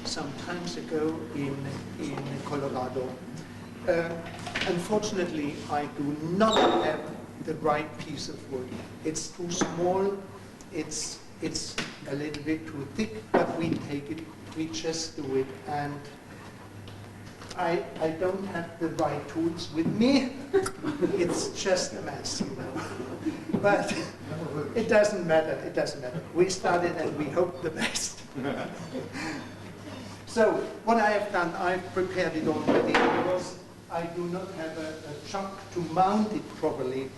some times ago in Colorado. Unfortunately, I do not have the right piece of wood. It's too small, it's a little bit too thick, but we take it, we just do it. And I don't have the right tools with me. It's just a mess, you know. But it doesn't matter, it doesn't matter. We started and we hope the best. So what I have done, I've prepared it already because I do not have a chuck to mount it properly.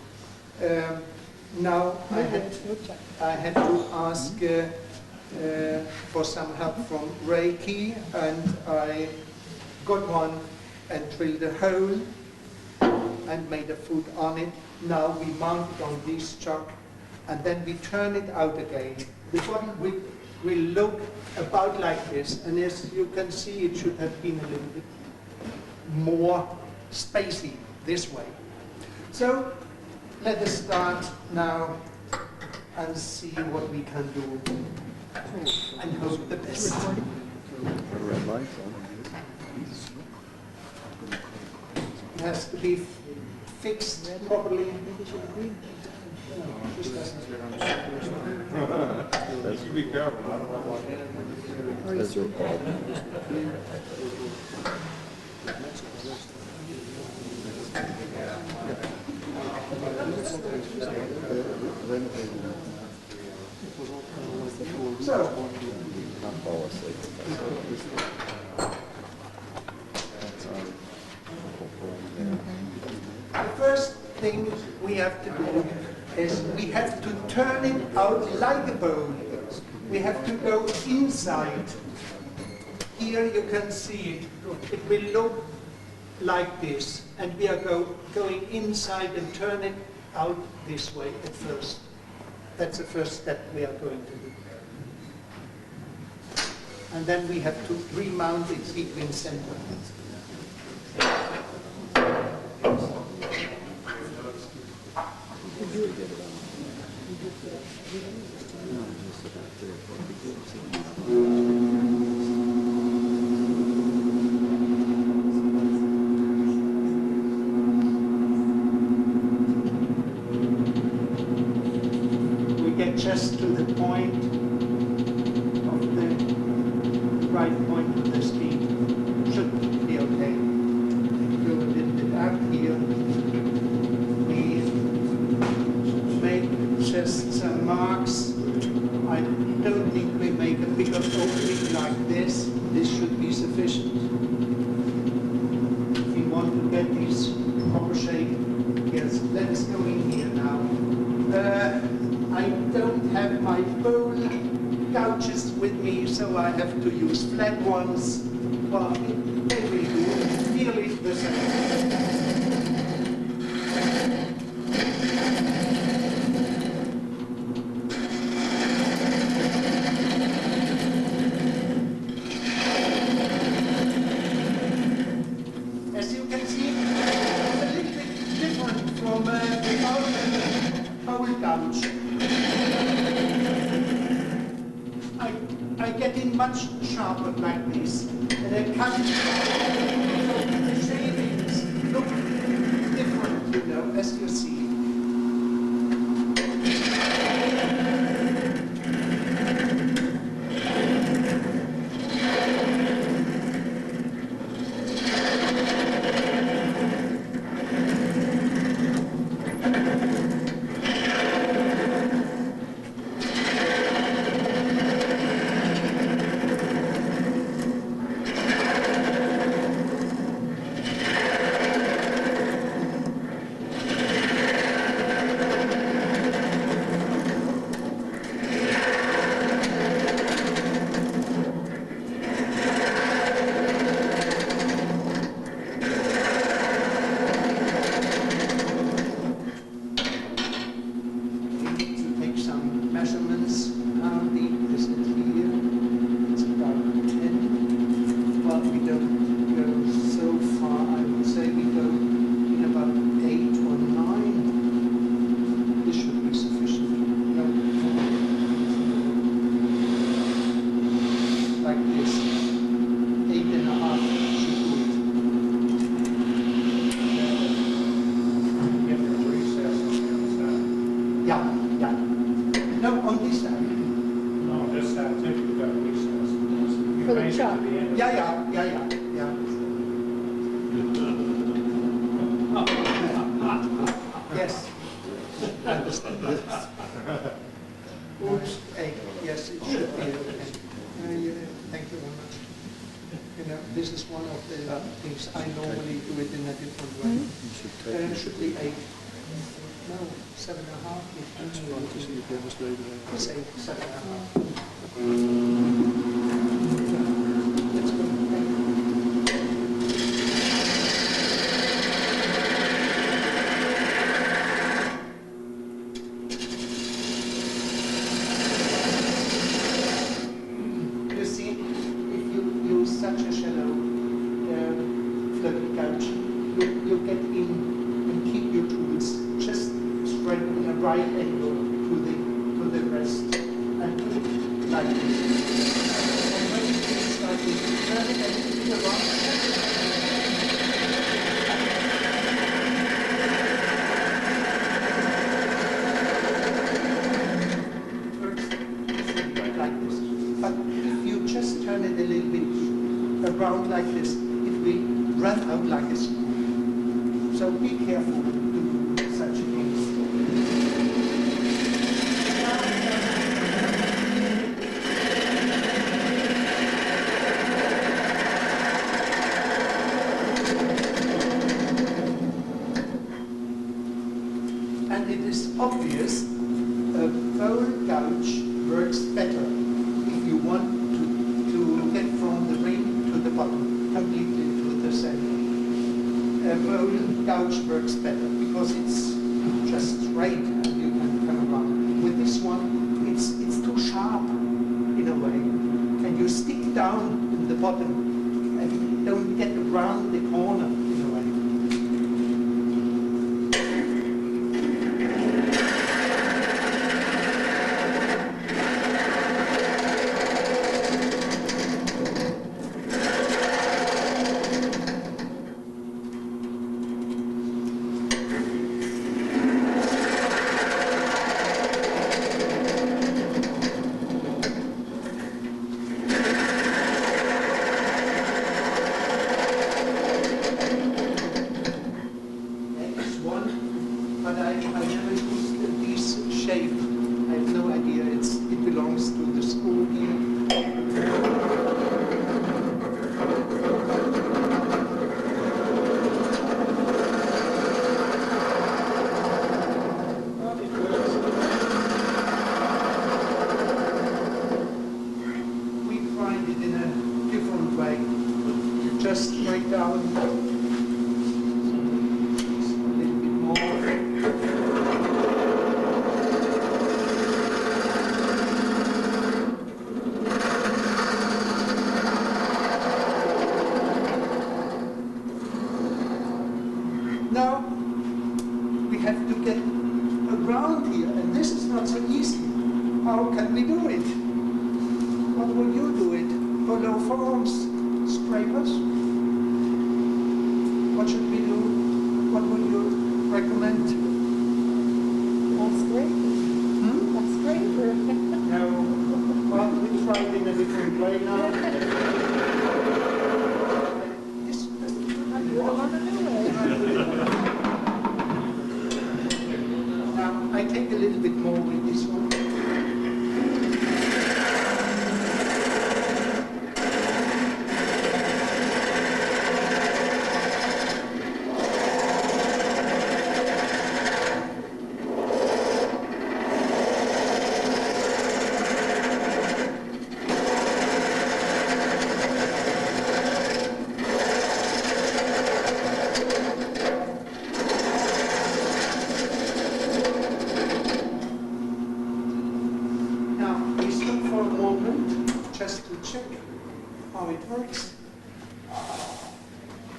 Now I had to ask for some help from Reiki, and I got one and drilled a hole and made a foot on it. Now we mount it on this chuck and then we turn it out again. The bottom will look about like this, and as you can see, it should have been a little bit more spacey this way. So let us start now and see what we can do and hope the best. It has to be fixed properly. You be careful. That's your fault. So, the first thing we have to do is we have to turn it out like a bowl. We have to go inside. Here you can see it. It will look like this, and we are going inside and turn it out this way at first. That's the first step we are going to do. And then we have to remount it between center. We get just to the point of the right point of the speed. Should be okay. Go a little bit out here. We make just some marks. I don't think we make a bigger opening like this. This should be sufficient. If we want to get this proper shape, yes, let us go in here now. I don't have my bowl couches with me, so I have to use flat ones. Well, they will do nearly the same. As you can see, it's a little bit different from the bowl couch. I get in much sharper like this, and I cut the shavings look different, you know, as you see. For the chuck. Yeah. Yes. I understand. Oops, egg. Yes, it should be okay. Thank you very much. You know, this is one of the things I normally do it in a different way. It should be 8. No, 7.5. It's 8, 7.5. Let's go. You see, if you use such a shallow floating couch, you get in and keep your tools just straight in a right angle to the rest and do it like this. And when you do it like this, turn it a little bit around. Like this. But if you just turn it a little bit around like this, it will run out like this. So be careful to do such things. And it is obvious a bowl gouge works better if you want to get from the ring to the bottom, completely to the center. A bowl gouge works better because it's just straight and you can come around. With this one, it's too sharp in a way, and you stick down in the bottom and you don't get around the corner in a way. Just straight down, a little bit more. Now we have to get around here, and this is not so easy. How can we do it? What would you do it? Follow forms, scrapers? What should we do? What would you recommend? A scraper. A scraper. No. Well, we tried in a different way now. This, You don't want to do it. now, I take a little bit more with this one.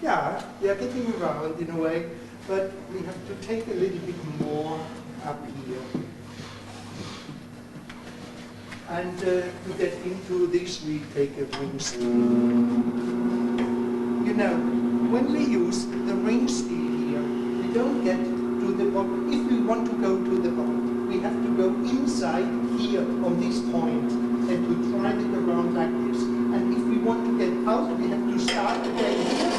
Yeah, we are getting around in a way, but we have to take a little bit more up here. And to get into this, we take a ring steel. You know, when we use the ring steel here, we don't get to the bottom. If we want to go to the bottom, we have to go inside here on this point and to drive it around like this. And if we now we have to start again here.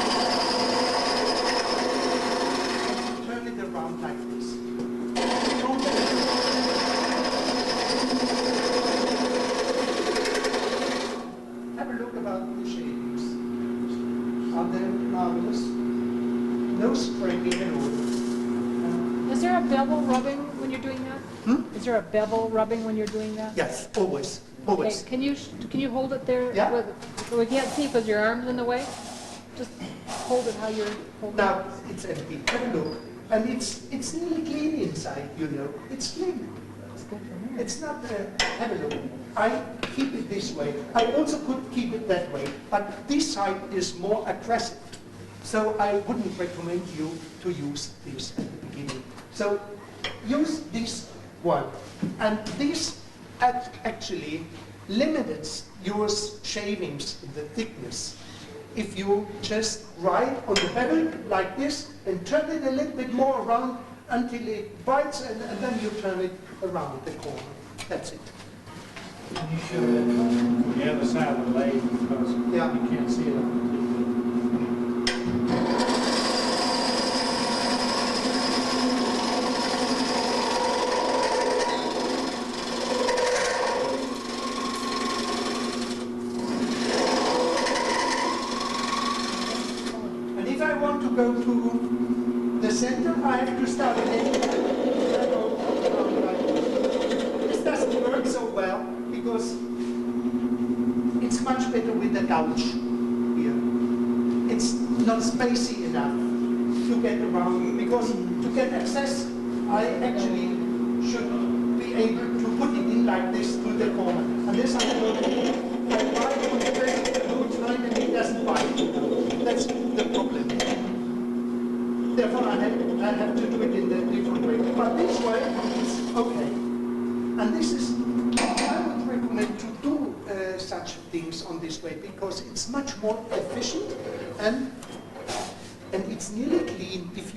Turn it around like this. Have a look about the shapes. Are they marvelous? No scraping at all. Is there a bevel rubbing when you're doing that? Is there a bevel rubbing when you're doing that? Yes, always, Okay, always. can you hold it there? Yeah. So we can't see because your arm's in the way? Just hold it how you're holding it. Now it's empty. Have a look. And it's nearly clean inside, you know. It's clean. It's good for me. It's not, have a look. I keep it this way. I also could keep it that way, but this side is more aggressive. So I wouldn't recommend you to use this at the beginning. So use this one. And this actually limits your shavings in the thickness. If you just ride on the pedal like this and turn it a little bit more around until it bites, and then you turn it around the corner. That's it. And you should have been on the other side of the lathe because Yeah. you can't see it on the TV. And if I want to go to the center, I have to start again. This doesn't work so well because it's much better with the gouge here. It's not spacey enough to get around, because to get access, I actually should be able to put it in like this to the corner. And this I will do. I bite on the base the whole time and it doesn't bite. That's the problem. Therefore, I have to do it in the different way. But this way, it's okay. And this is, I would recommend to do such things on this way because it's much more efficient and it's nearly clean. If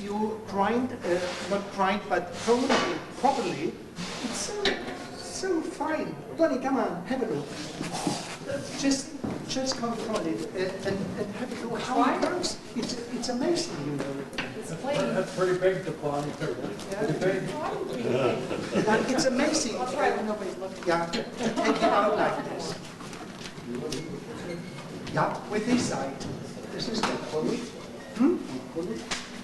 you grind, not grind, but hone it properly, it's so fine. Donny, come on, have a look. Just control it and have a look how it works. It's amazing, you know. It's plain. That's pretty big to plunge. Pretty big. And it's amazing. I'll try when nobody's looking. Yeah, take it out like this. Yeah, with this side. This is good.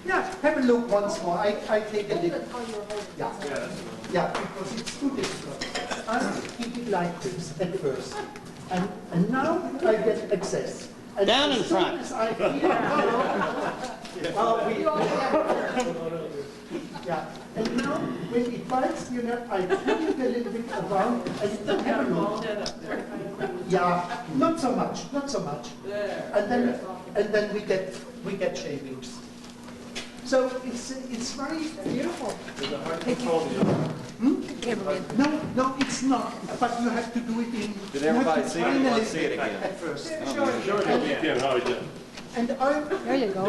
Yeah, have a look once more. I take a Hold little. it how you're holding it. Yeah, yeah, because it's too difficult. I keep it like this at first. And now I get access. And Down in as soon front. as I feel, yeah. And now when it bites, you know, I turn it a little bit around and have a look. Yeah, not so much, not so much. And then we get shavings. So it's very beautiful. No, it's not. But you have to do it in. Did everybody see it? You Want have to to see it train a again? little bit at first. Sure you can. And There you go.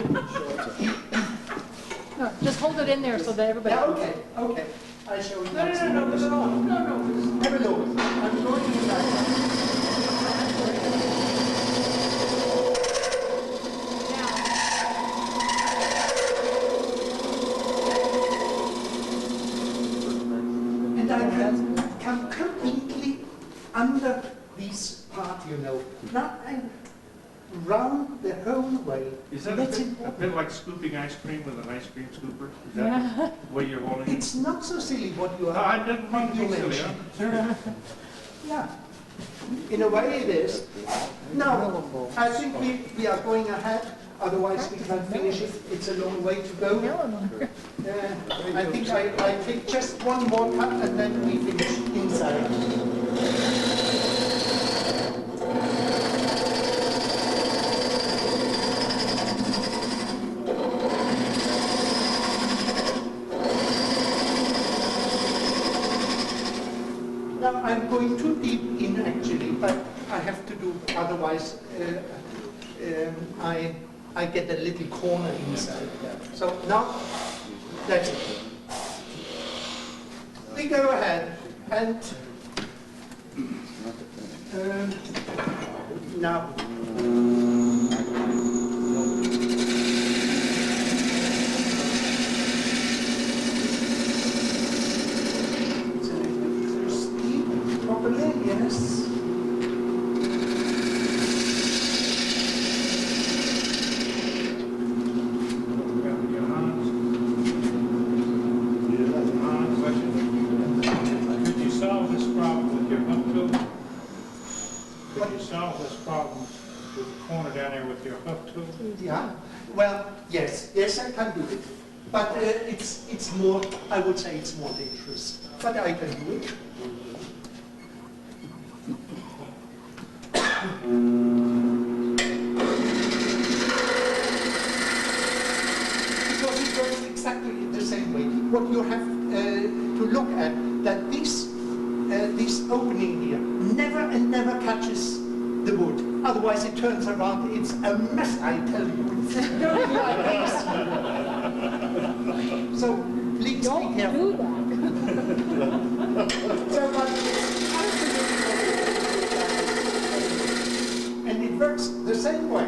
No, just hold it in there so that everybody. yeah, okay. I show you. No. Have a look. I'm going to that. And I can come completely under this part, you know. Not round the whole way. Is that That's a important. bit like scooping ice cream with an ice cream scooper? Is that the way you're holding it? It's not so silly what you No, are. I didn't want to you be silly. mentioned. Yeah, in a way it is. Now, I think we are going ahead, otherwise we can't finish it. It's a long way to go. I think I take just one more cut and then we finish inside. Now I'm going too deep in actually, but I have to do, otherwise I get a little corner inside. So now, that's it. We go ahead and now It's a little bit too steep, probably, yes. Could you solve this problem with your hook tool? Could you solve this problem with the corner down there with your hook tool? Yeah, well, yes, I can do it. But it's more, I would say it's more dangerous. But I can do it. Because it works exactly the same way. What you have to look at, that this opening here never catches the wood. Otherwise it turns around. It's a mess, I tell you. It's going like this. So please Don't be careful. do that. So, but it's absolutely, and it works the same way.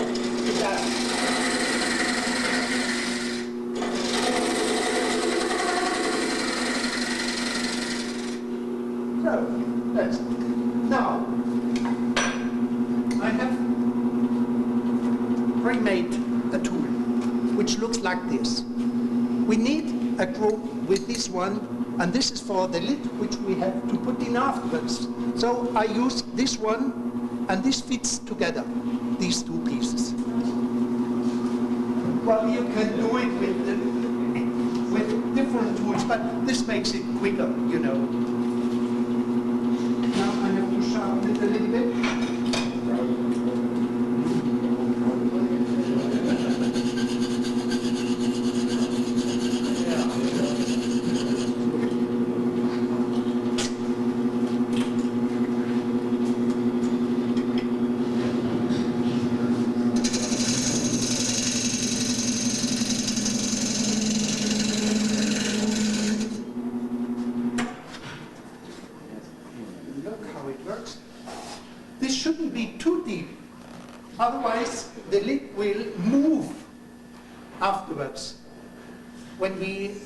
So, that's it. Now, I have remade a tool which looks like this. We need a group with this one, and this is for the lid which we have to put in afterwards. So I use this one, and this fits together, these two pieces. Well, you can do it with different tools, but this makes it quicker, you know. Now I have to sharpen it a little bit. This shouldn't be too deep, otherwise the lid will move afterwards. When we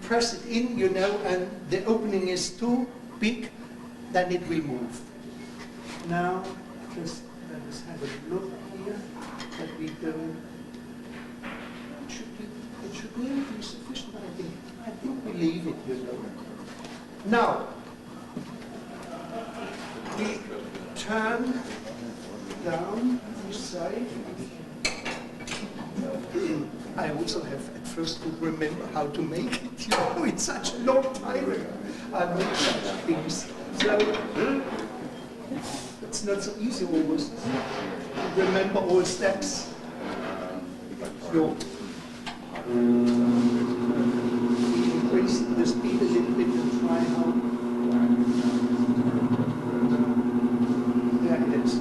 press it in, you know, and the opening is too big, then it will move. Now, just let us have a look here, that we don't. It should really be sufficient, I think we leave it, you know. Now, we turn down this side. I also have at first to remember how to make it. You know, it's such a long time ago I made such things. So it's not so easy always to remember all steps. So, increase the speed a little bit and try how. There it is.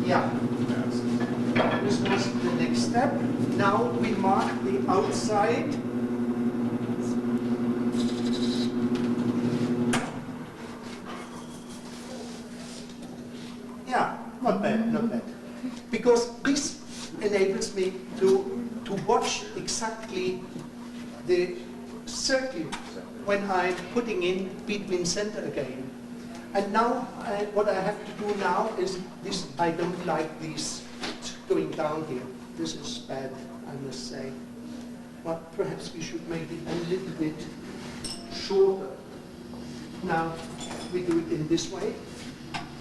Yeah. This was the next step. Now we mark the outside. Yeah, not bad, not bad. Because this enables me to watch exactly the circle when I'm putting in between center again. And now, what I have to do now is this. I don't like this going down here. This is bad, I must say. Well, perhaps we should make it a little bit shorter. Now, we do it in this way,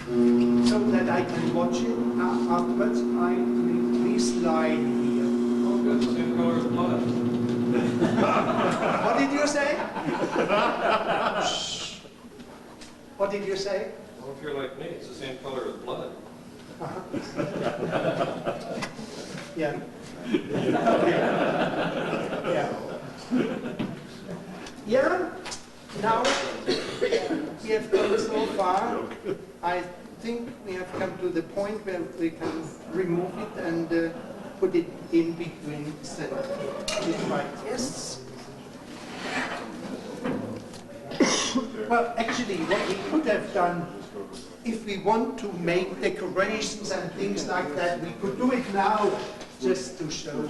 so that I can watch it. Afterwards, I make this line here. Oh, good. Same color as blood. What did you say? Well, if you're like me, it's the same color as blood. Yeah. Yeah. Yeah. Now we have come so far. I think we have come to the point where we can remove it and put it in between the right. Yes. Well, actually, what we could have done, if we want to make decorations and things like that, we could do it now, just to show.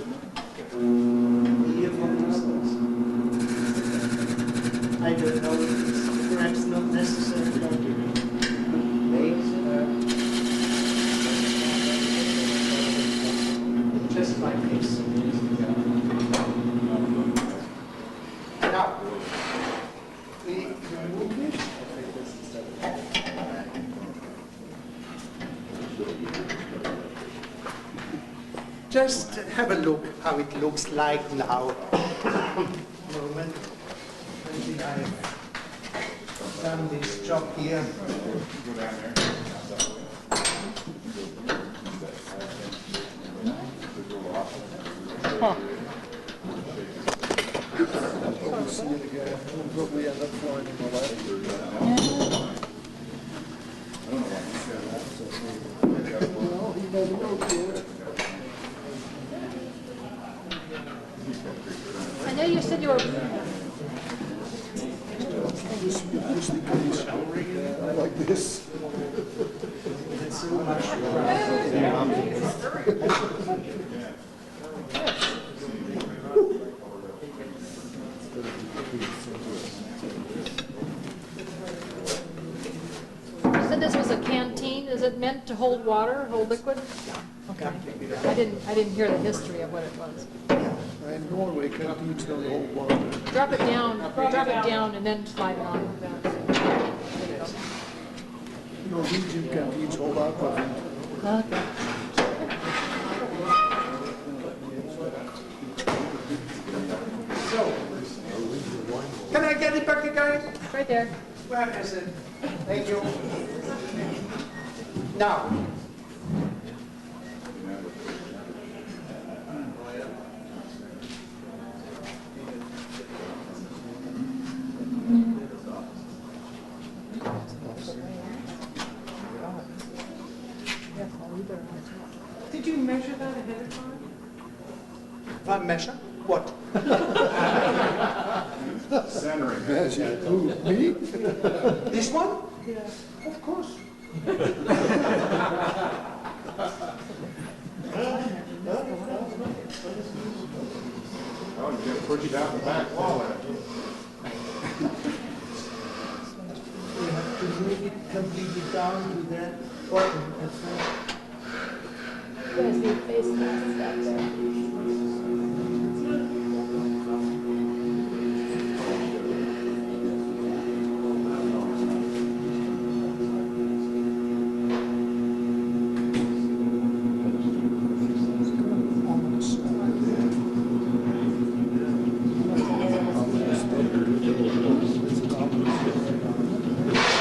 Here, for instance. I don't know, it's perhaps not necessary, but just like this. Now, we remove it. Just have a look how it looks like now. Moment. Maybe I've done this job here. Huh. Probably end up flying in the I know you said you were. like this. It's so much. You said this was a canteen. Is it meant to hold water, hold liquid? Okay. I didn't hear the history of what it was. And Norway canteens don't hold water. Drop it down, and then slide it on. There you go. Norwegian canteens hold alcohol. Okay. So, can I get it back again? Right there. Where is it? Thank you. Now, Did you measure that ahead of time? if I measure, what? Measure. Who, me? This one? Yeah. Of course. Oh, you gotta push it out the back wall. We have to move it completely down to that bottom at first. There's the face mask up there.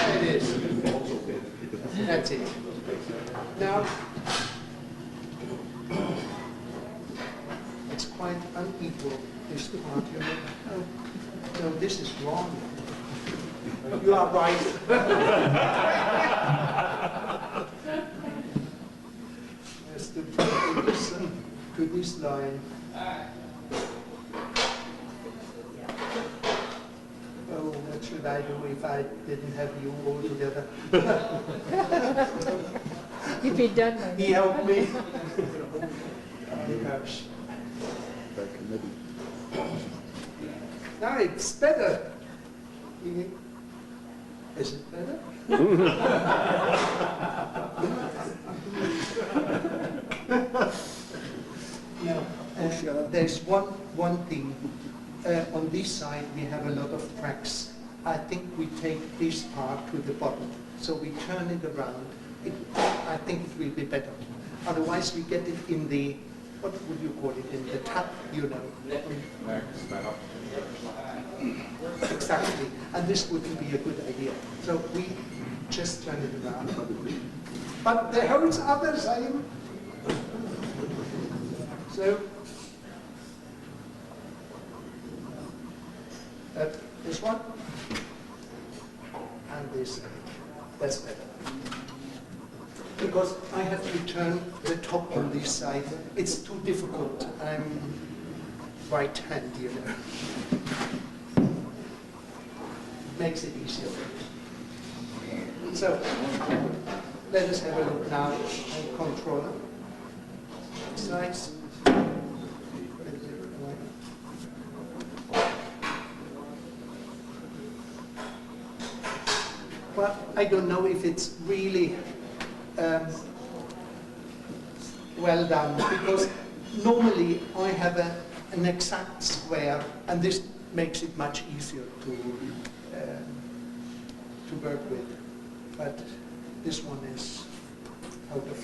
There it is. That's it. Now, it's quite unequal, this part, you know. Oh, no, this is wrong. You are right. Has to listen to this line. Oh, what should I do if I didn't have you all together? You'd be done by He now. helped me. Gosh. Now it's better. Is it better? No. There's one thing. On this side we have a lot of tracks. I think we take this part to the bottom. So we turn it around. I think it will be better. Otherwise we get it in the, what would you call it, in the tap, you know. Exactly. and this wouldn't be a good idea. So we just turn it around. But the holes are the same. So this one and this. That's better. Because I have to turn the top on this side. It's too difficult. I'm right hand, you know. Makes it easier. So let us have a look now on controller. Size. Well, I don't know if it's really well done, because normally I have an exact square, and this makes it much easier to work with. But this one is out of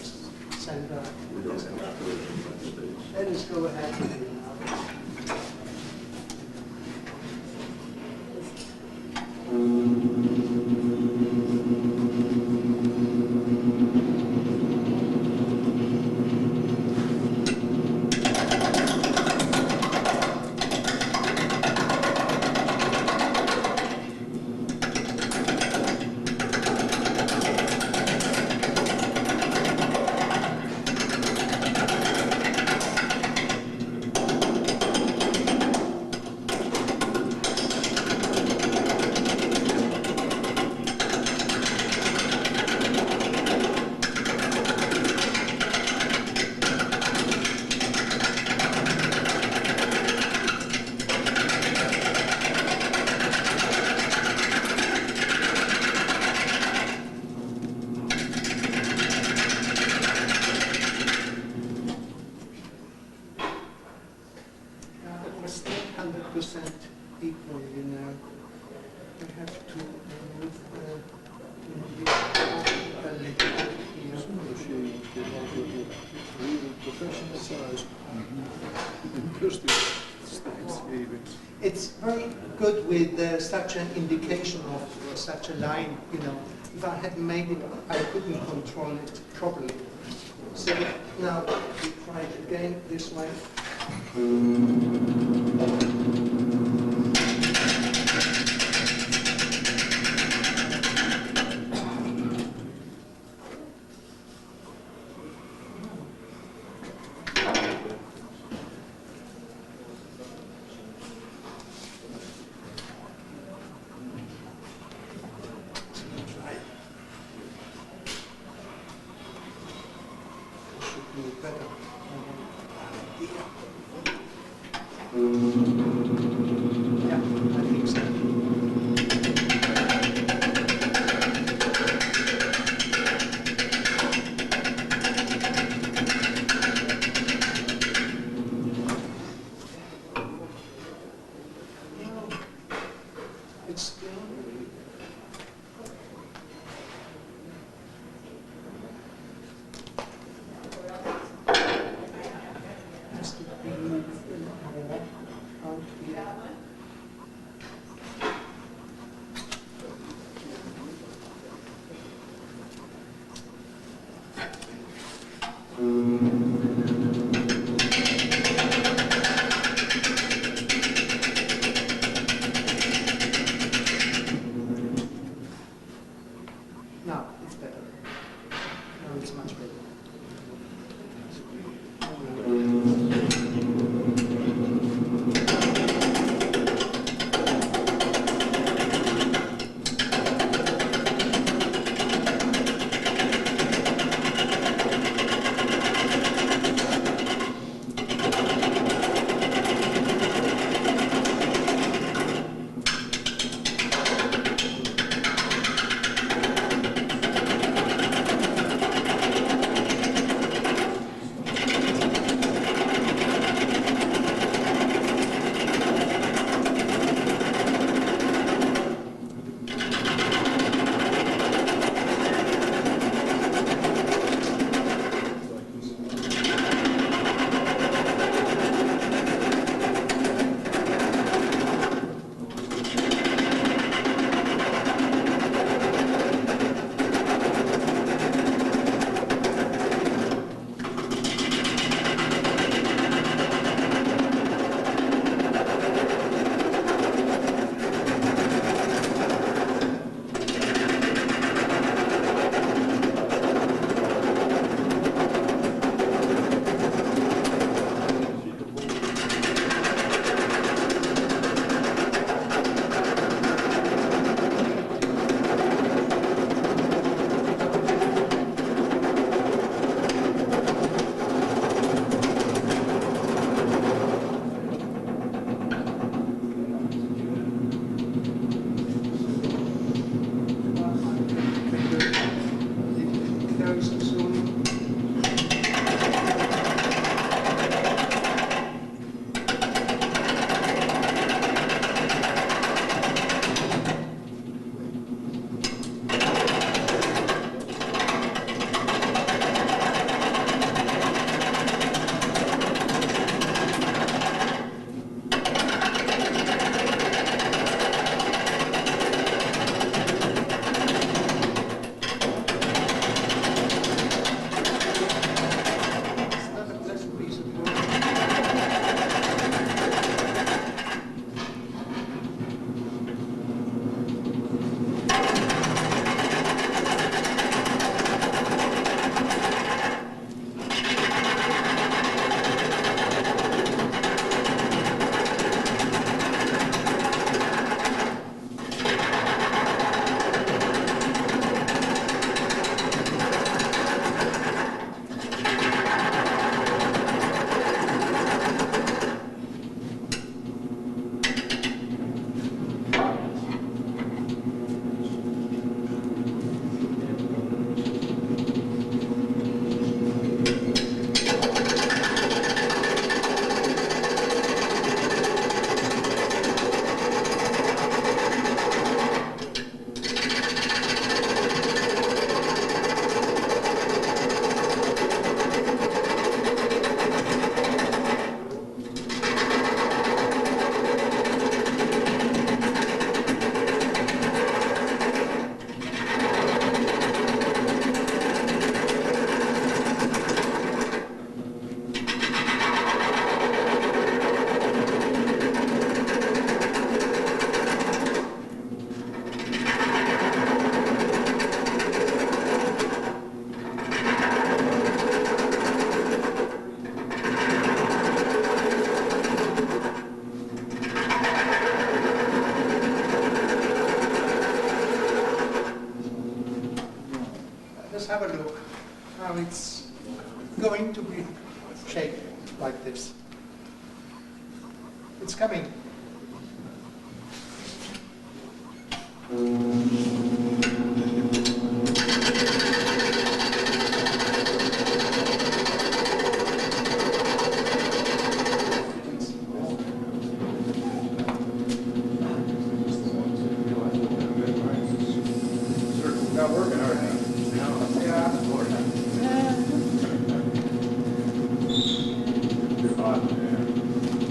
center. Let us go ahead with it now. Equal, you know. I have to move a little bit here. Professional size. It's very good with such an indication of such a line, you know. If I had made it, I couldn't control it properly. So now we try it again this way. Out it's going to be shaped like this. It's coming. Not working hard enough.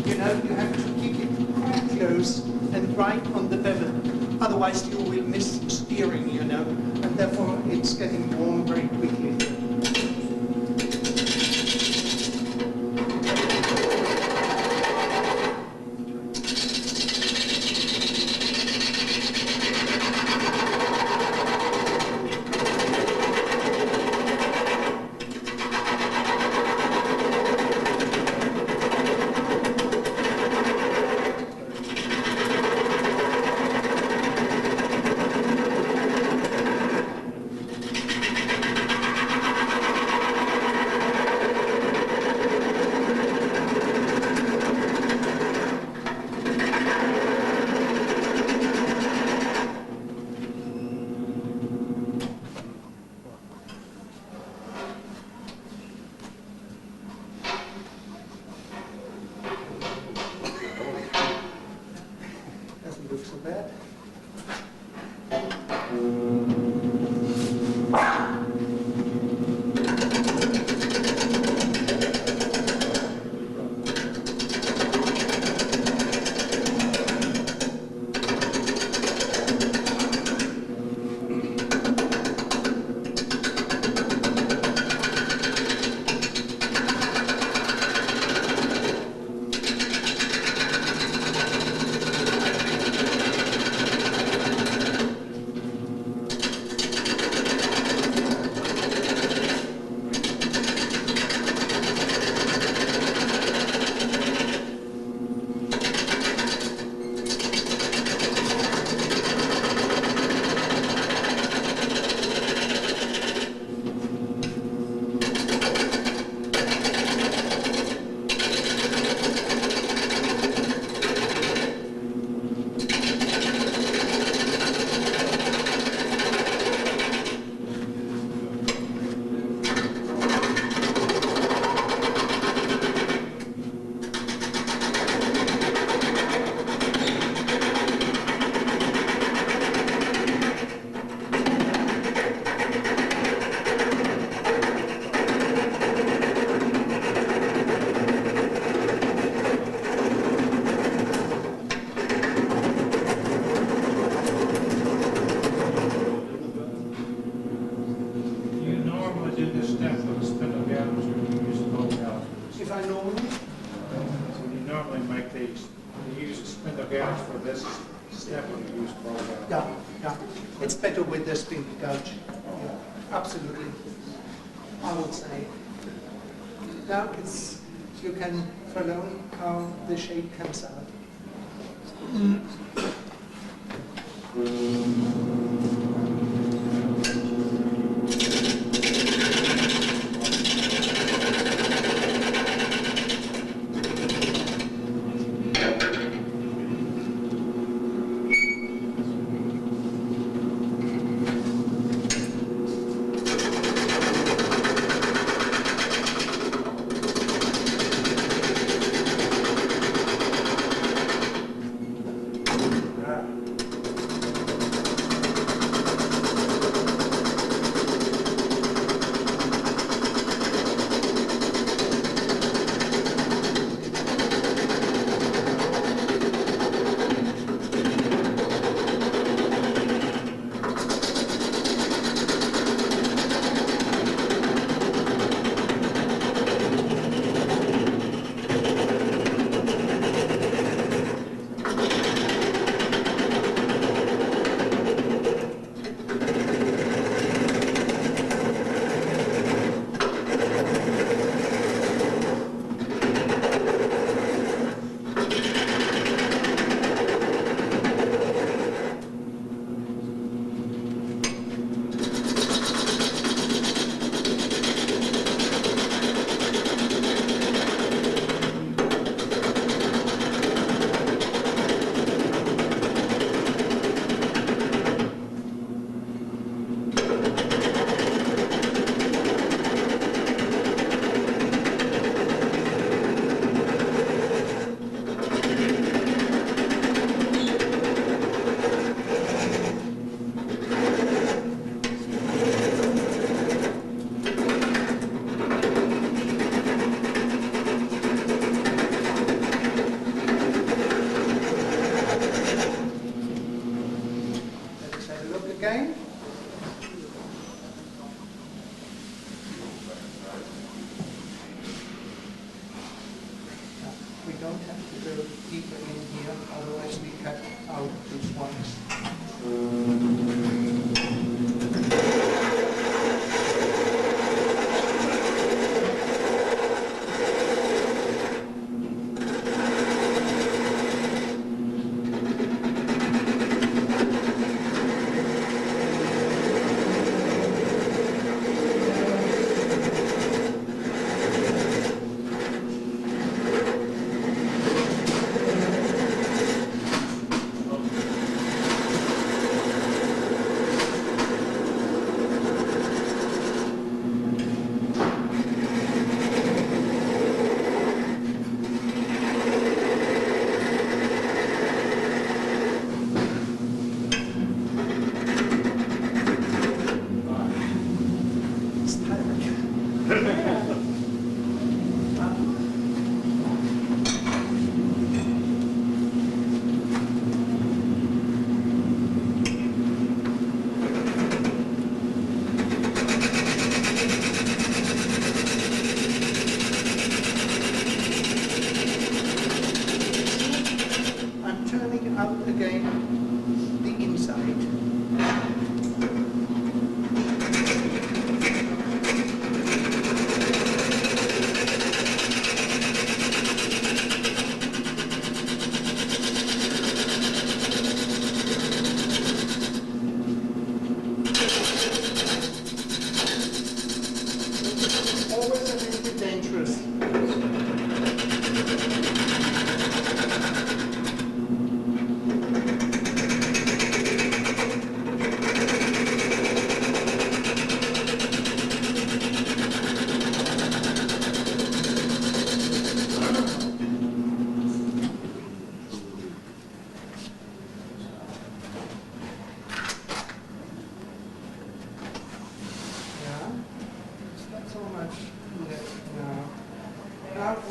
You know, you have to keep it quite close and right on the bevel. Otherwise you will miss steering, you know, and therefore it's getting warm very quickly. Doesn't look so bad. You normally do this step with a spindle gouge, or you use a bow gouge? If I normally, So you normally make these, you use a spindle gouge for this step, or you use bow gouge? yeah, it's better with the spindle gouge. Yeah, absolutely, I would say. Now it's, you can follow how the shape comes out. again. We don't have to go deeper in here, otherwise we cut out these ones.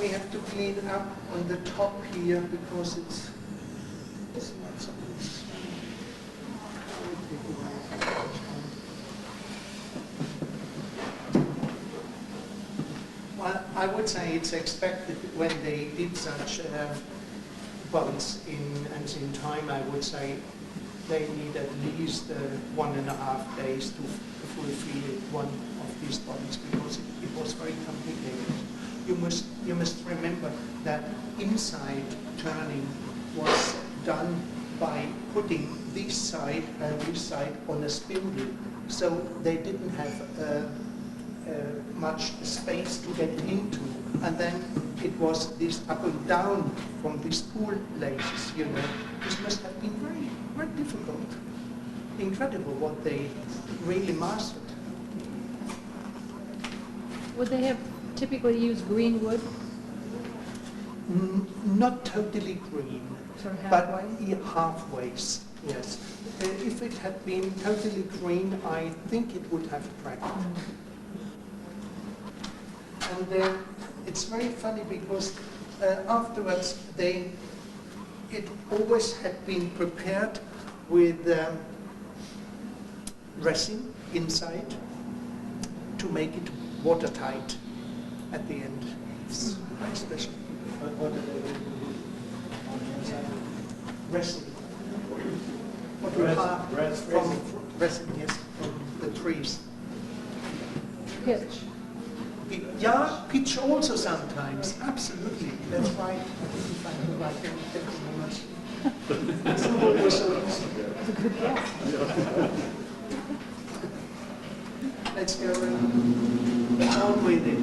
We have to clean up on the top here because it's not so well, I would say it's expected when they did such bumps in ancient time. I would say they need at least 1.5 days to fulfill one of these bumps because it was very complicated. You must remember that inside turning was done by putting this side and this side on a spindle, so they didn't have much space to get into, and then it was this up and down from these spool laces. This must have been very, very difficult. Incredible what they really mastered. Would they have typically use green wood? Not totally green, Sort of but halfway? halfways, yes. If it had been totally green, I think it would have cracked. And it's very funny because afterwards it always had been prepared with resin inside to make it watertight at the end. It's very special. What did they do on the inside? Resin. What we Resin, have resin. from resin, yes, from the trees. Pitch. Yeah, pitch also sometimes. Absolutely, that's right. I didn't find the right thing. Thank you very much. It's not always so easy. That's a good guess. Let's go on with it.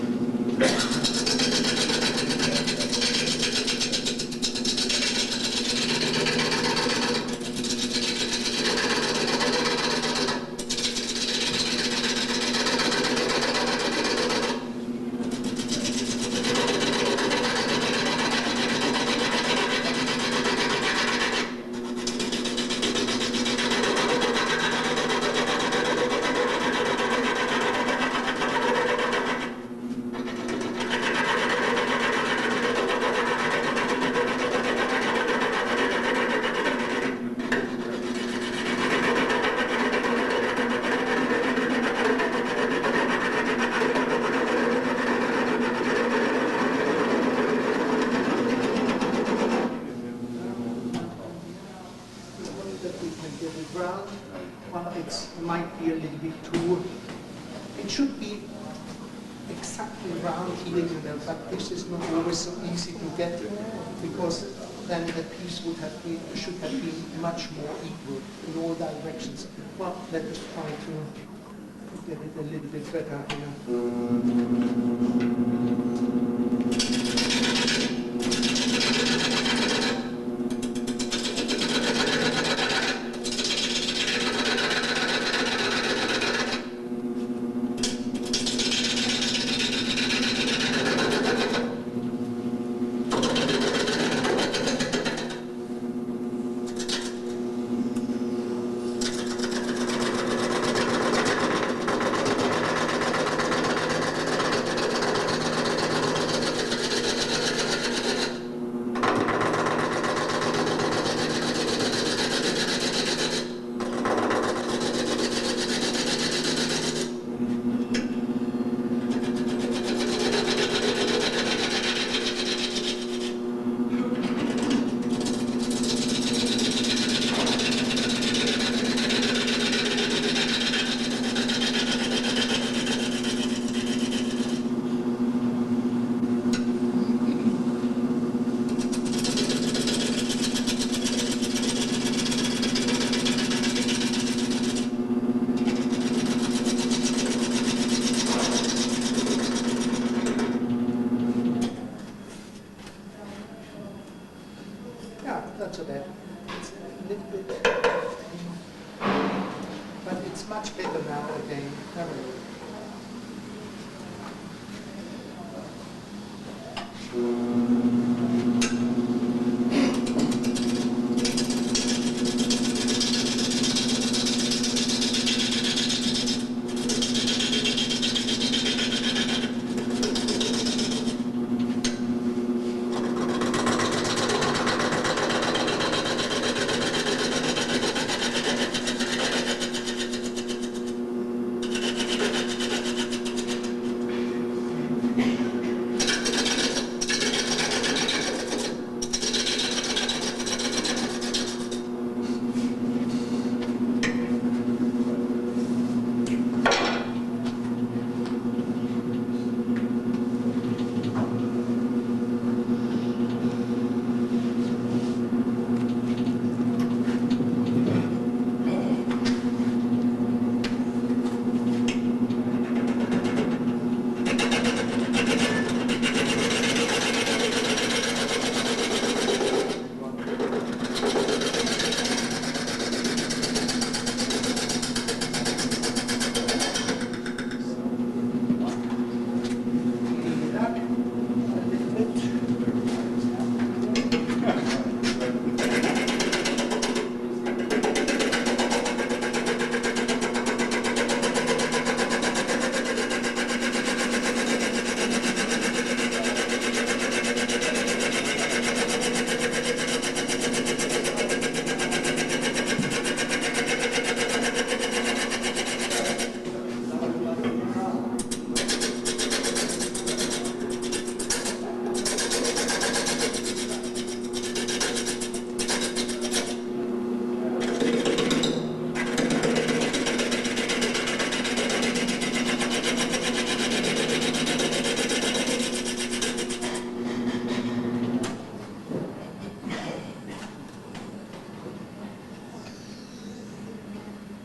but it might be a little bit too, it should be exactly round here, you know, but this is not always so easy to get because then the piece should have been much more equal in all directions. Well, let us try to get it a little bit better so that it's a little bit, but it's much better now again.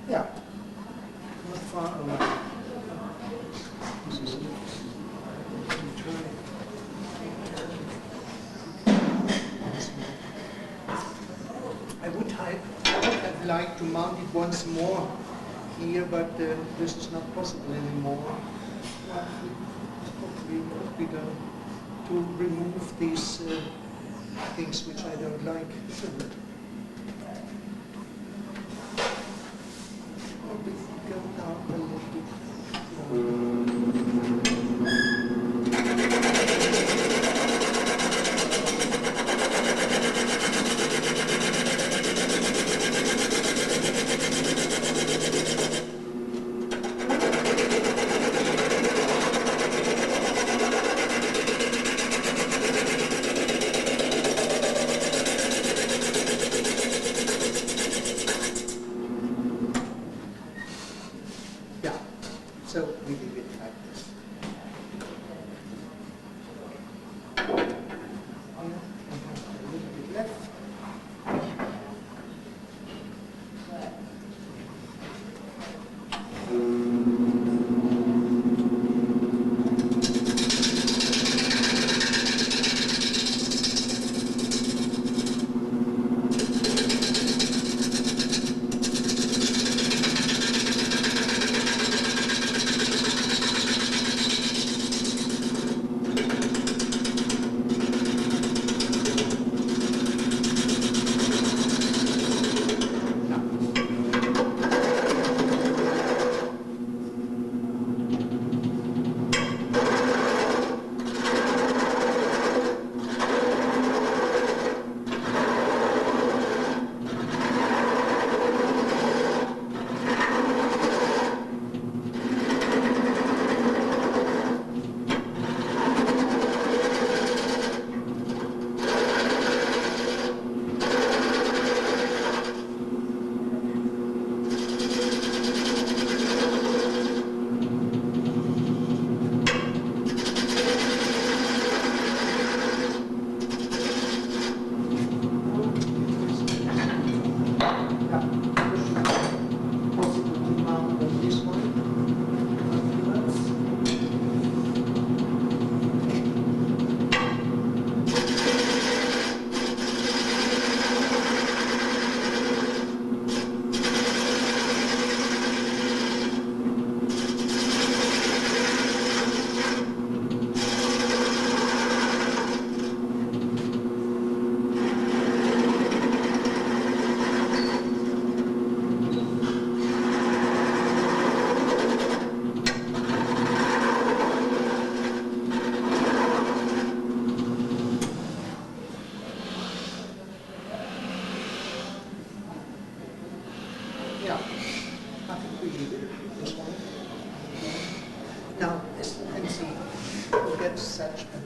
Yeah, not far away. I would have liked to mount it once more here, but this is not possible anymore. Probably would be done to remove these things which I don't like. Go down a little bit.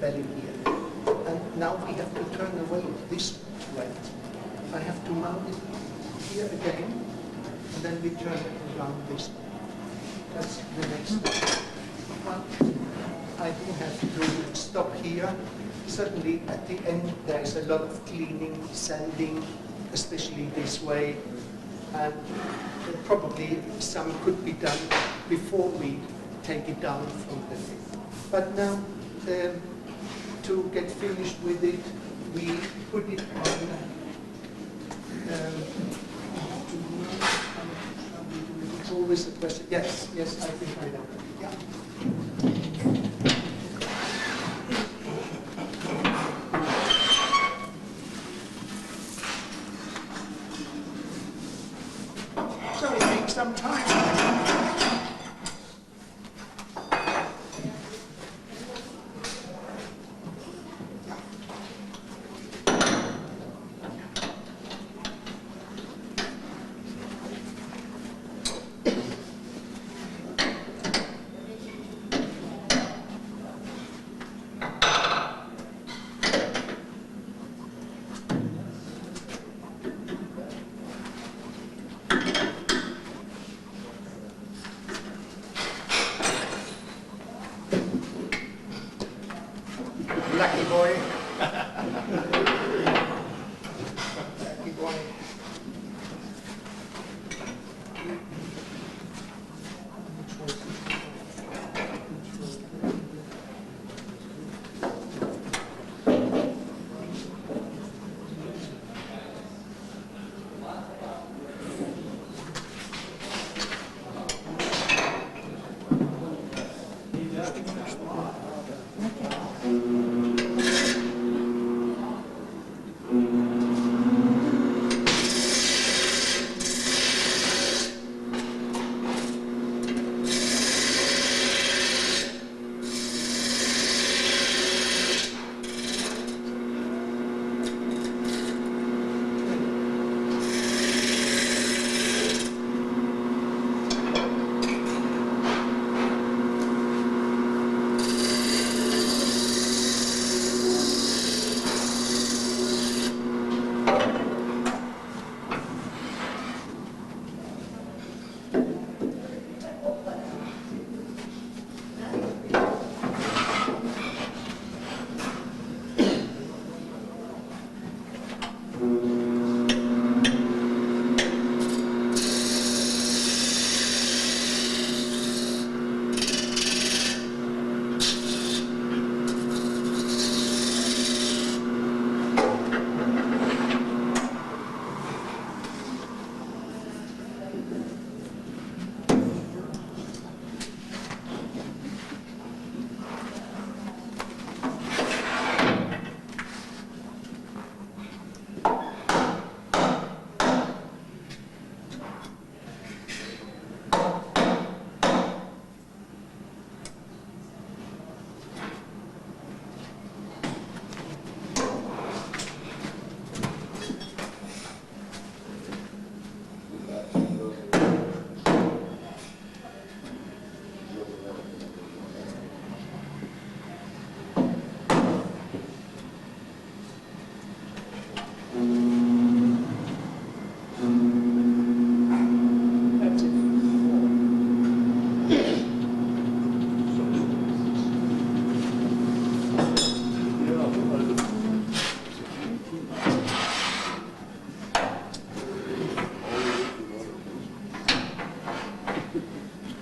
belly here. And now we have to turn away this way. I have to mount it here again, and then we turn it around this way. That's the next step. Well, I do have to stop here. Certainly at the end there is a lot of cleaning, sanding, especially this way, and probably some could be done before we take it down from the thing. But now, to get finished with it, we put it on. It's always a question. Yes, I think I know. Yeah. So it takes some time. Lucky boy. Lucky boy.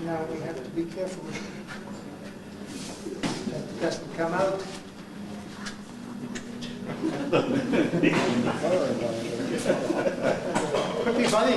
Now we have to be careful that it doesn't come out. Could be funny.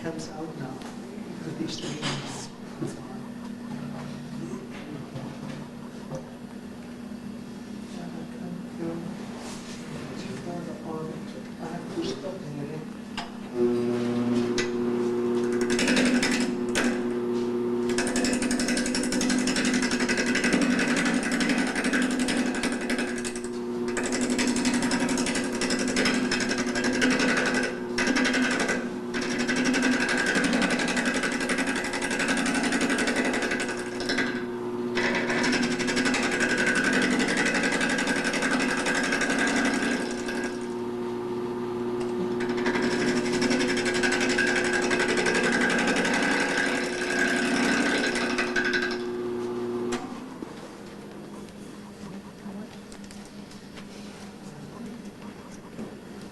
comes out now with these rings. I have to stop here.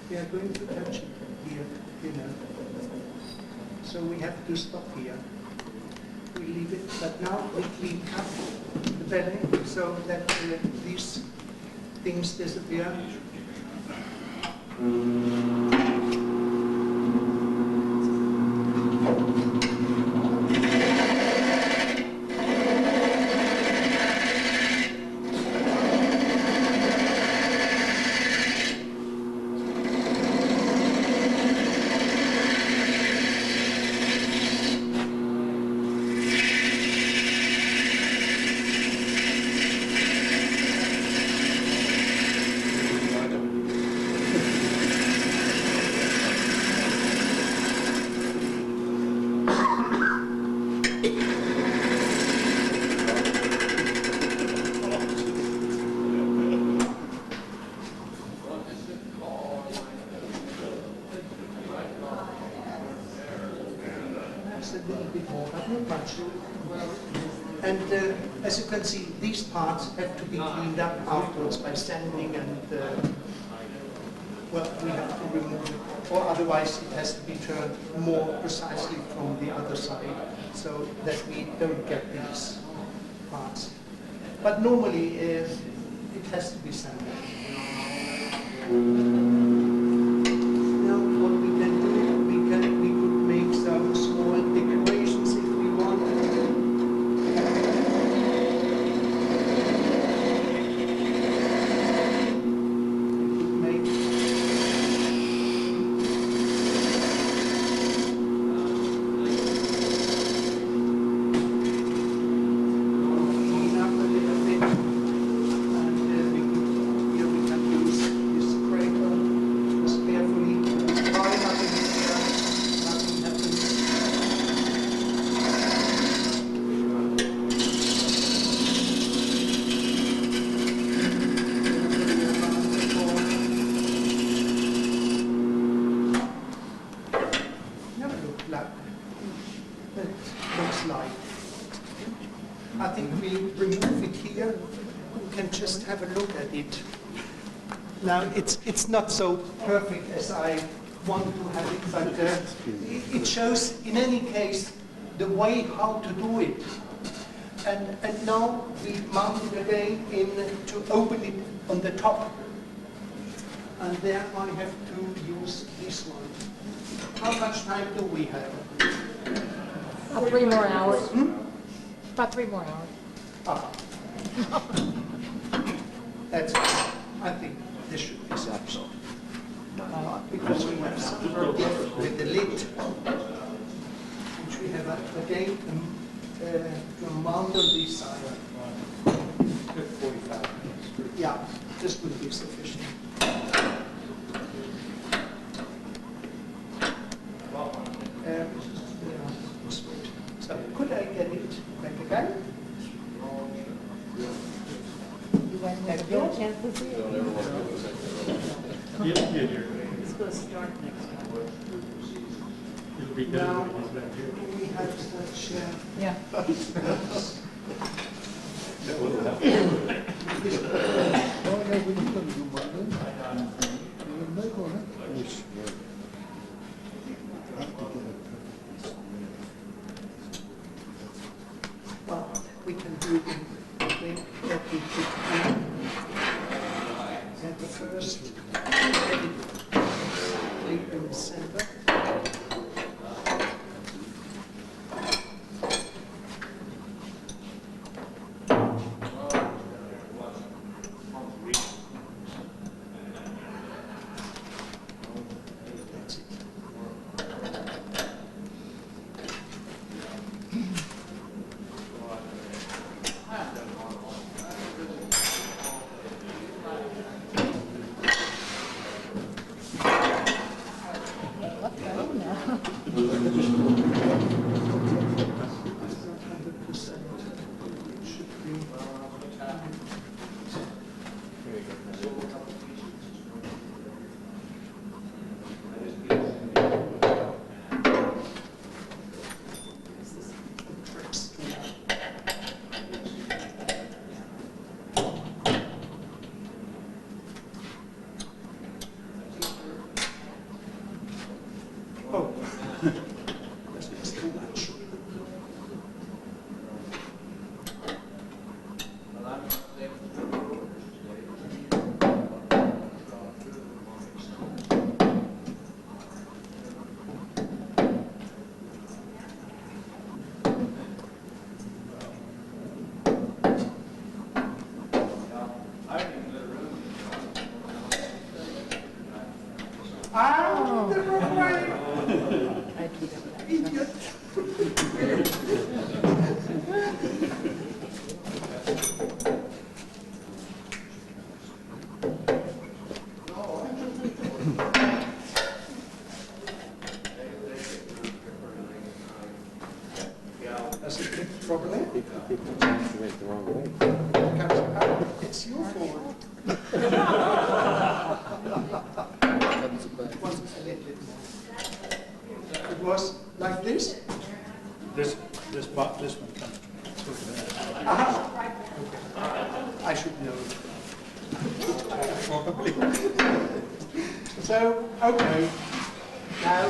We are going to touch it here, you know. So we have to stop here. We leave it, but now we clean up the belly so that these things disappear. A little bit more, but not much. And as you can see, these parts have to be cleaned up afterwards by sanding and, well, we have to remove it. Or otherwise it has to be turned more precisely from the other side so that we don't get these parts. But normally it has to be sanded. Now what we can do, we could make some small decorations if we want. We could make clean up a little bit, and here we can use this scraper just carefully. Try nothing here, nothing happens. Never look like it looks like. I think we remove it here. You can just have a look at it. Now it's not so perfect as I want to have it, but it shows in any case the way how to do it. And now we mount it again in to open it on the top. And there I have to use this one. How much time do we have? About 3 more hours. About 3 more hours. Ah. That's, I think this should be sufficient. Because we have some problem with the lid, which we have again to mount on this side. 45 minutes. Yeah, this would be sufficient. Yeah, this would. So could I get it back again? You want to get a chance to see it? It's going to start next time. It'll be Now, done when he's back here. we have such, Yeah. well, we can do it in the way that we could do. And the first, late in December. Ah, the wrong way. I do that. Idiot. Does it fit properly? Went the wrong way. Comes out. It's your fault. It was a little bit more. It was like this. This one comes. Aha. I should know. Probably. So, okay. Now.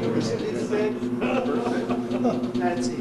Use a little bit. That's it.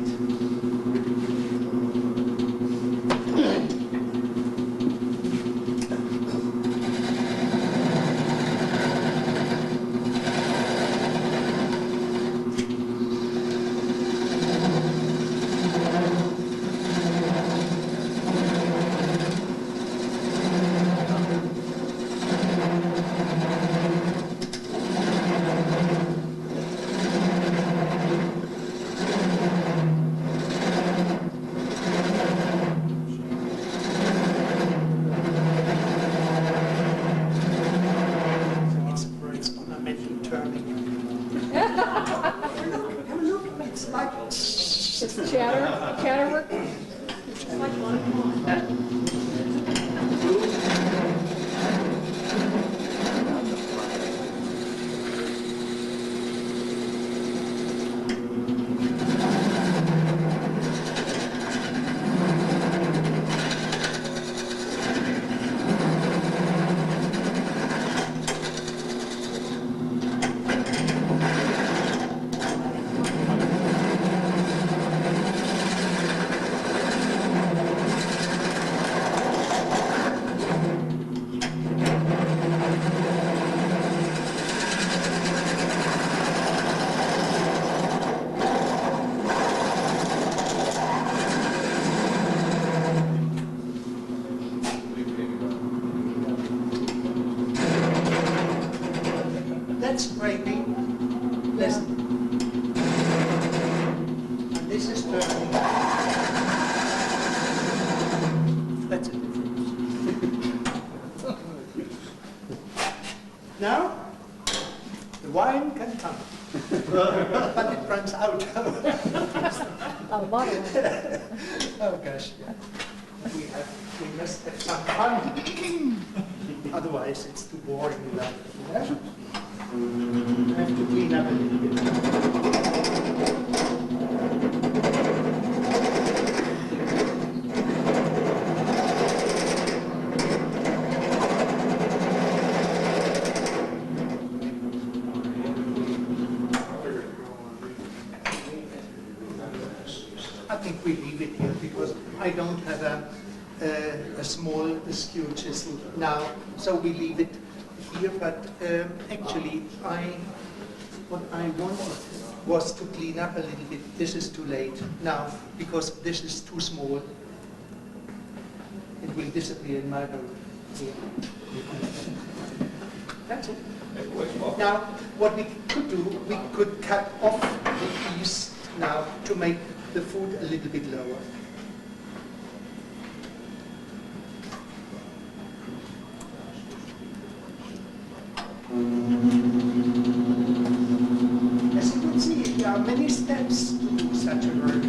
It's ornamental turning. Have a look. It's like. It's chatter work? That's gravy. Listen. And this is turning. That's a difference. Now, the wine can come. But it runs out. A lot of them. Oh gosh, yeah. We must have some fun. Otherwise, it's too boring without it. Yeah? I have to clean up a little bit. I think we leave it here because I don't have a small skew chisel now, so we leave it here. But actually, what I wanted was to clean up a little bit. This is too late now because this is too small. It will disappear in my hole here. That's it. Now, what we could do, we could cut off the piece now to make the food a little bit lower. As you can see, there are many steps to do such a work.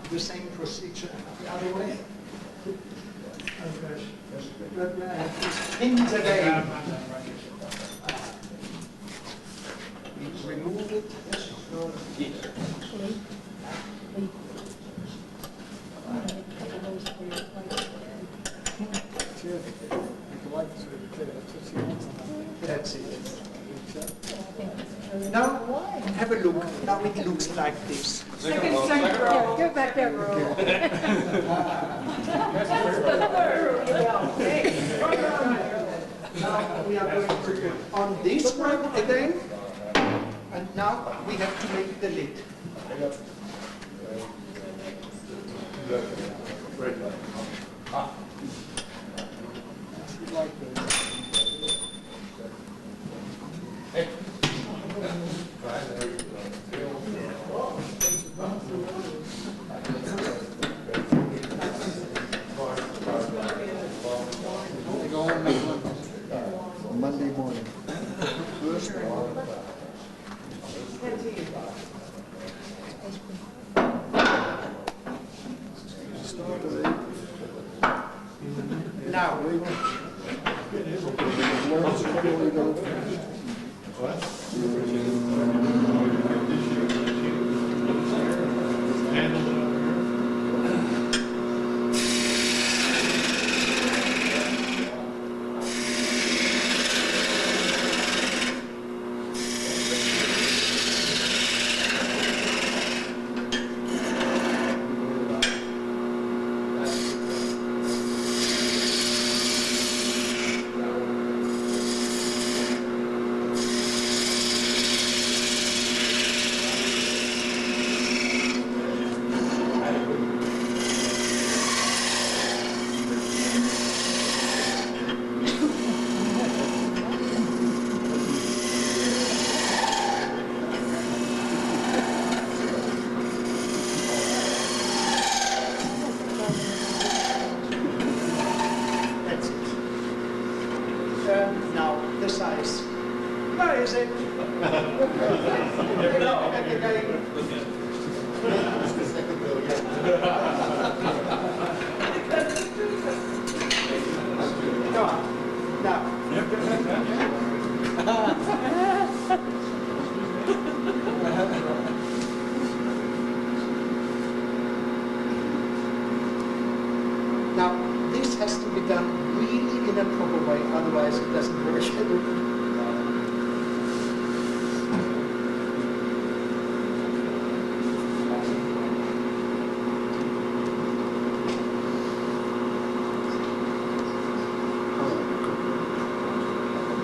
the same procedure the other way. Okay. But I have these pins again. We remove it. That's it. Now, have a look. Now it looks like this. Second row. Go back there, row. Now we are going to put on this one again. And now we have to make the lid. Monday morning. First one. Now, that's it. Now, the size. Where is it? Come on. Now. Now, this has to be done really in a proper way, otherwise it doesn't work.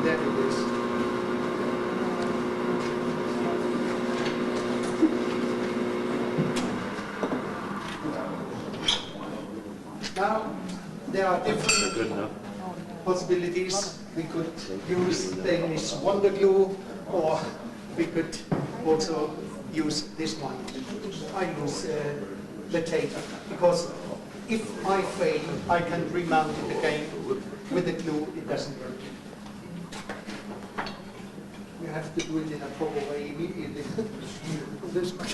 There it is. Now, there are different possibilities. We could use Danish wonder glue, or we could also use this one. I use the tape, because if I fail, I can remount it again. With the glue, it doesn't work. You have to do it in a proper way immediately. This one.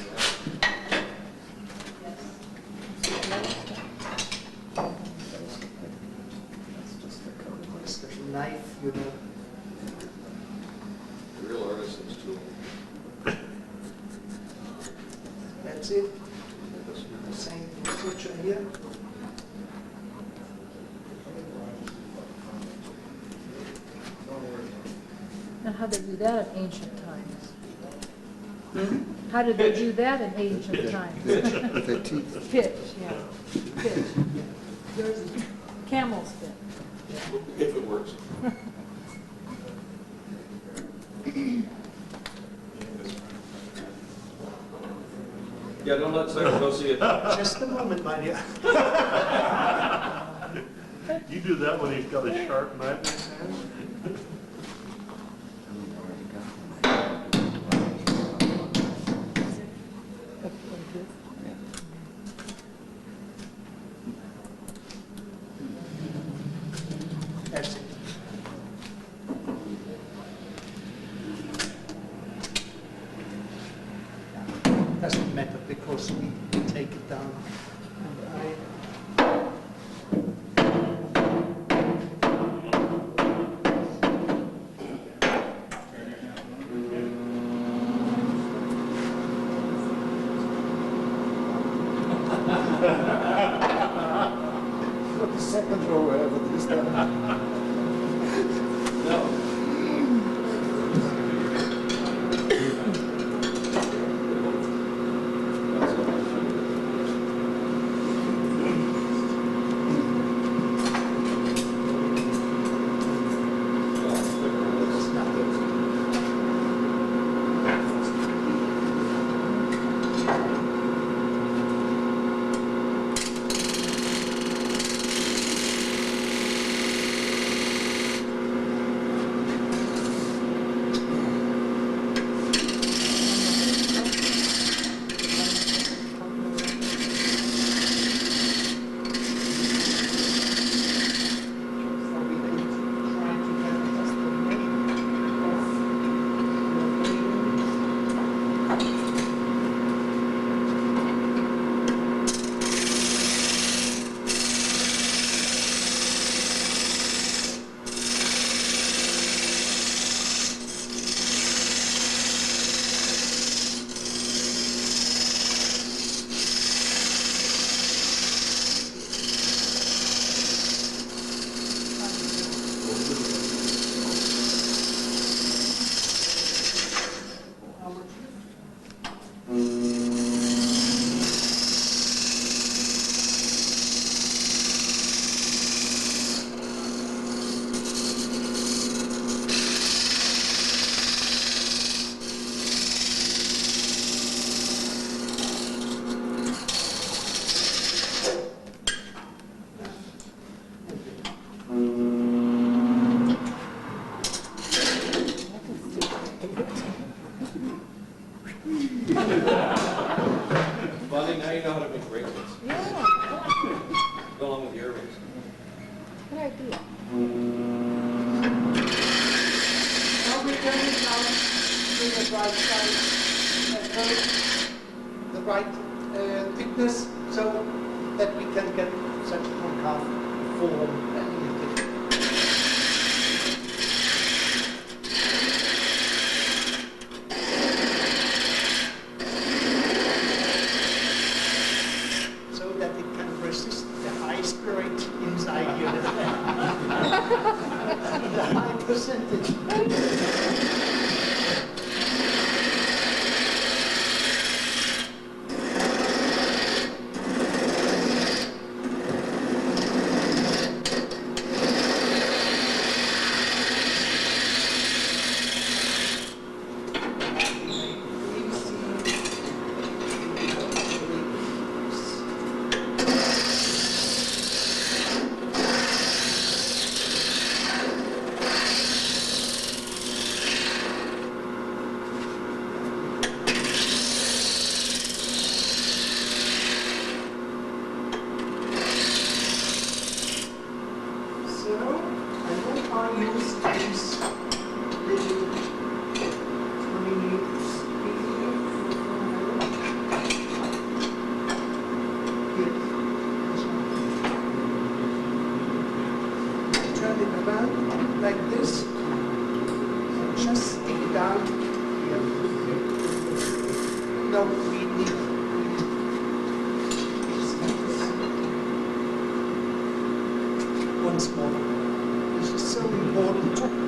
Special knife, you know. The real artisan's tool. That's it. The same procedure here. Now, how did they do that in ancient times? How did they do that in ancient times? With their teeth. Pitch, yeah. Pitch. Yours is camel spit. If it works. Yeah, don't let Sarah go see it. Just a moment, my dear. You do that when he's got a sharp knife in his hand? That's it. Doesn't matter because we take it down. And The second row, wherever this time. No. Bonnie, now you know how to make bracelets. Yeah, Go along with your earrings. good idea. now we turn it down to the right side, the right thickness, so that we can get such concave form and make it. So that it can resist the high spirit inside you. The high percentage. Turn it around like this, and just stick it down here. No, we need once more. This is so important.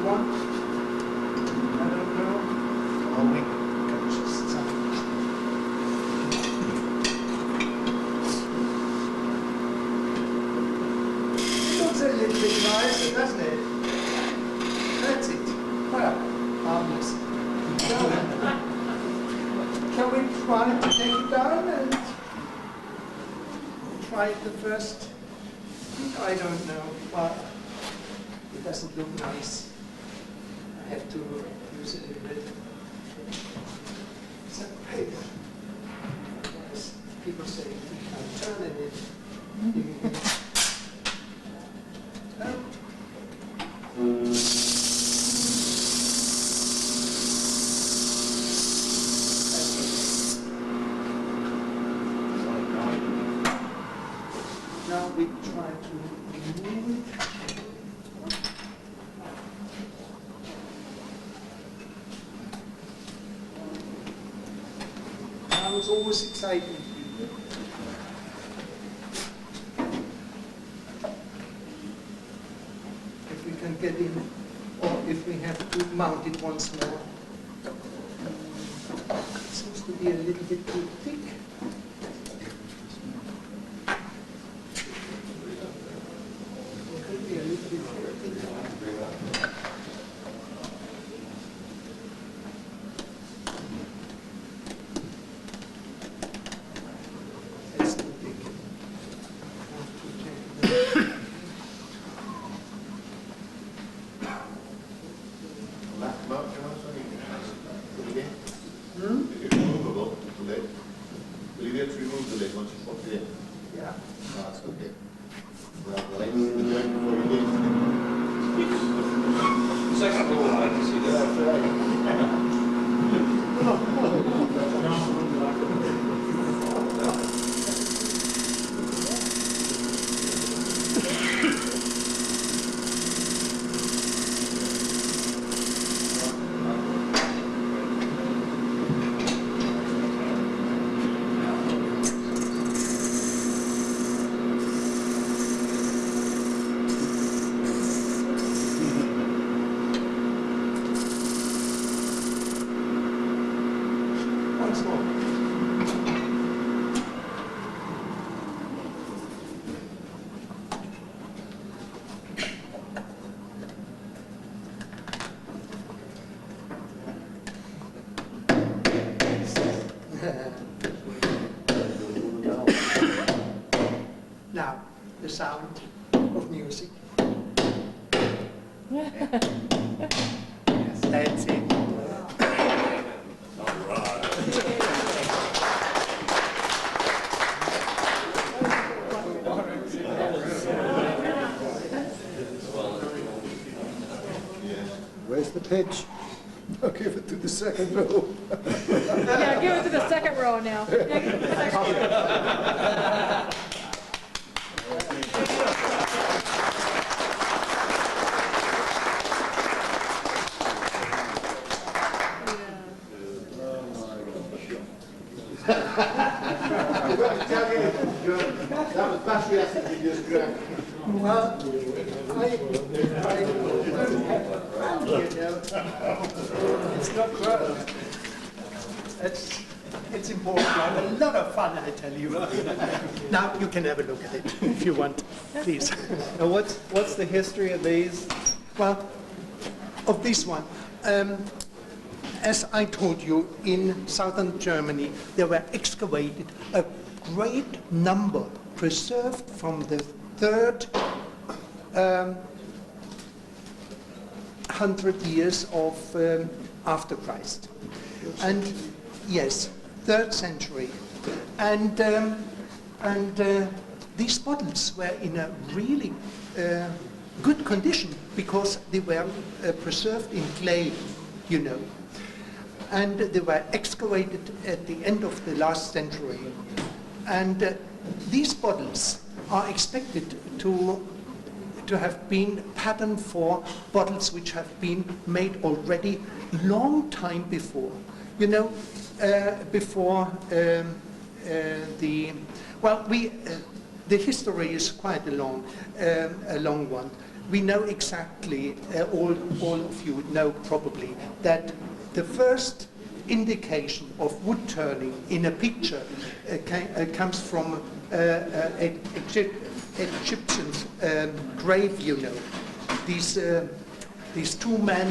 one? I don't know. Oh, we can just it looks a little bit nicer, doesn't it? That's it. Well, harmless. Shall we try to take it down and try the first? I don't know. Well, it doesn't look nice. I have to use it a little bit. It's a paper. As people say, if you can turn it, you can. Now we try to remove it. Now it's always exciting. If we can get in, or if we have to mount it once more. It seems to be a little bit too thick. Yeah. That's okay. Second row, I can see that. Once more. Now, the sound of music. Yes, that's it. Where's the pitch? I'll give it to the second row. Yeah, give it to the second row now. Yeah, give it to the second row. That was battery acid you just drank. Well, it's not grown. It's important. I have a lot of fun, I tell you. Now you can have a look at it if you want, please. Now, what's the history of these? Well, of this one, as I told you, in southern Germany, there were excavated a great number preserved from the third 100 years of after Christ. And yes, 3rd century. And these bottles were in a really good condition because they were preserved in clay, you know. And they were excavated at the end of the last century. And these bottles are expected to have been patterned for bottles which have been made already long time before. You know, before the history is quite a long one. we know exactly, all of you know probably, that the first indication of wood turning in a picture comes from Egyptian grave, you know. These two men,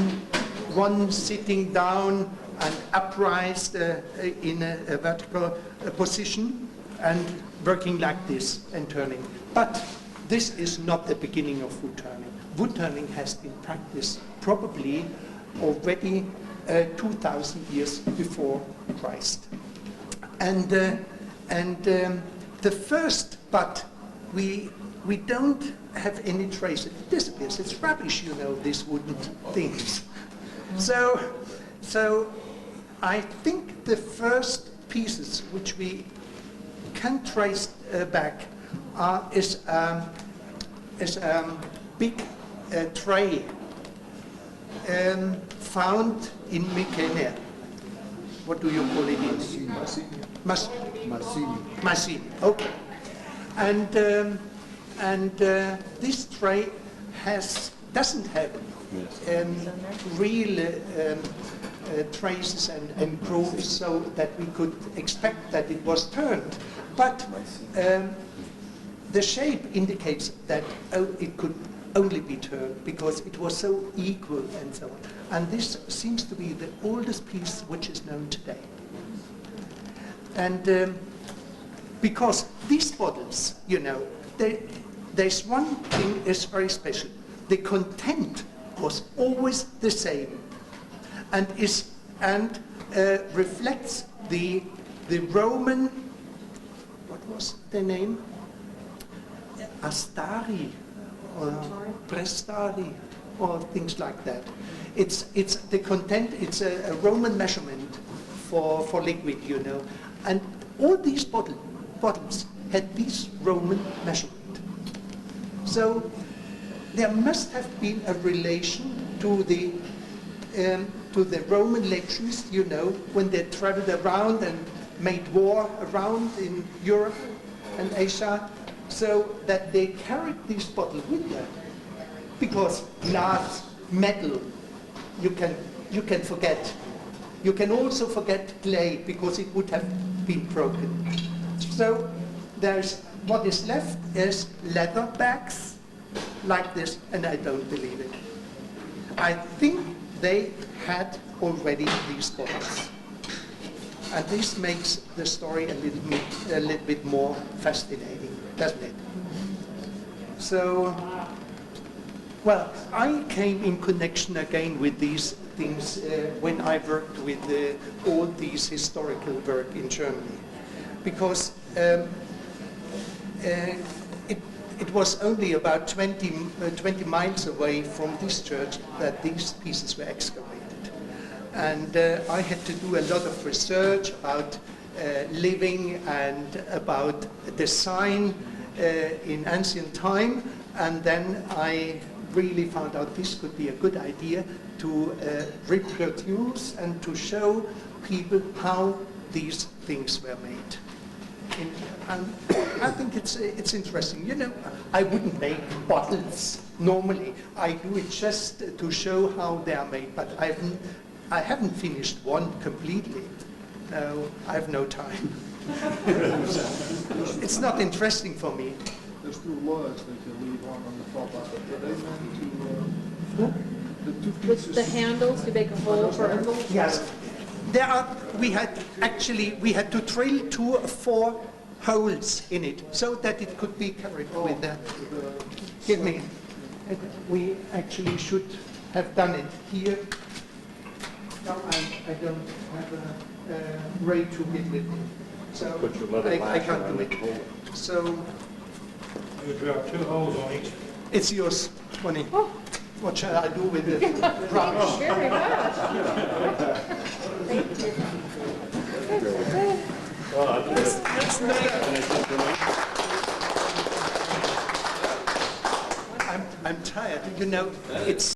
one sitting down and upright in a vertical position and working like this and turning. But this is not the beginning of wood turning. Wood turning has been practiced probably already 2,000 years before Christ. And the first, but we don't have any trace. It disappears. It's rubbish, you know, these wooden things. So I think the first pieces which we can trace back is a big tray found in Mycenae. What do you call it? Massini. Okay. And this tray doesn't have real traces and grooves, so that we could expect that it was turned. But the shape indicates that it could only be turned because it was so equal and so on. And this seems to be the oldest piece which is known today. And because these bottles, you know, there's one thing is very special. The content was always the same, and reflects the Roman. What was the name? Astari or Prestari or things like that. It's the content. It's a Roman measurement for liquid, you know, and all these bottles had this Roman measurement. So there must have been a relation to the Roman legends, you know, when they traveled around and made war around in Europe and Asia, so that they carried this bottle with them. Because glass, metal, you can forget. You can also forget clay because it would have been broken. So what is left is leather bags like this, and I don't believe it. I think they had already these bottles. And this makes the story a little bit more fascinating, doesn't it? So, well, I came in connection again with these things when I worked with all these historical work in Germany, because it was only about 20 miles away from this church that these pieces were excavated. And I had to do a lot of research about living and about design in ancient time, and then I really found out this could be a good idea to reproduce and to show people how these things were made. And I think it's interesting. You know, I wouldn't make bottles normally. I do it just to show how they are made, but I haven't finished one completely. No, I have no time. It's not interesting for me. There's two lawyers that you leave on the top of it. Are they meant to, the two pieces? With the handles to make a hole for envelopes? Yes. We had to drill 2 or 4 holes in it so that it could be carried with that. Give me. We actually should have done it here. No, I don't have a ray to get with me, so I can't do it. So You drill 2 holes on each. it's yours, Tony. Oh. What shall I do with it? Thank you very much. Thank you. I'm tired. You know, it's